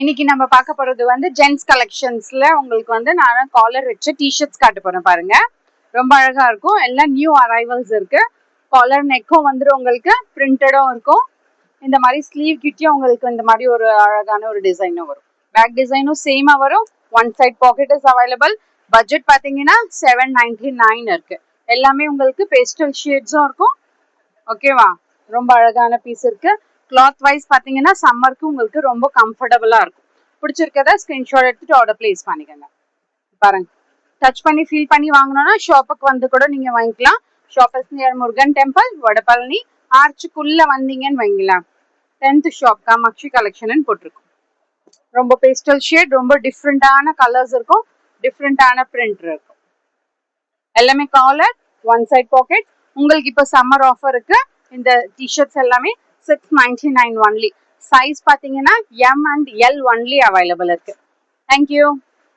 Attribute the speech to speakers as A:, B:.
A: இன்னைக்கு நம்ம பார்க்க போறது வந்து ஜென்ஸ் கலெக்ஷன்ஸ்ல உங்களுக்கு வந்து நான் காலர் வச்ச டிஷர்ட்ஸ் காட்ட போறேன் பாருங்க. ரொம்ப அழகா இருக்கும். எல்லாம் நியூ அரைவல்ஸ் இருக்கு. காலர் நெக்கும் வந்து உங்களுக்கு பிரிண்டடும் இருக்கும். இந்த மாதிரி ஸ்லீவ் கிட்டயும் உங்களுக்கு இந்த மாதிரி ஒரு அழகான ஒரு டிசைனும் வரும். பேக் டிசைனும் சேமா வரும். One side pocket is available. Budget பாத்தீங்கன்னா 799 இருக்கு. எல்லாமே உங்களுக்கு பேஸ்டல் ஷேட்ஸும் இருக்கும். ஓகேவா, ரொம்ப அழகான பீஸ் இருக்கு. கிளாத் வைஸ் பாத்தீங்கன்னா சம்மருக்கு உங்களுக்கு ரொம்ப கம்ஃபர்டபுளா இருக்கும். பிடிச்சிருக்கத ஸ்கிரீன்ஷாட் எடுத்துட்டு ஆர்டர் பிளேஸ் பண்ணிக்கோங்க. பாருங்க, டச் பண்ணி ஃபீல் பண்ணி வாங்கணும்னா ஷாப்புக்கு வந்து கூட நீங்க வாங்கிக்கலாம். Shop is near Murugan temple, Vadapalani. ஆர்ச்சுக்குள்ள வந்தீங்கன்னு வைங்களேன், 10th ஷாப் காமாட்சி கலெக்ஷன் போட்டிருக்கும். ரொம்ப பேஸ்டல் ஷேட், ரொம்ப டிஃப்ரெண்டான கலர்ஸ் இருக்கும், டிஃப்ரெண்டான பிரிண்ட் இருக்கும். எல்லாமே காலர், ஒன் சைட் பாக்கெட். உங்களுக்கு இப்போ சம்மர் ஆஃபர் இருக்கு. இந்த டிஷர்ட்ஸ் எல்லாமே 699 ஒன்லி. சைஸ் பாத்தீங்கன்னா M and L only available இருக்கு. தேங்க்யூ.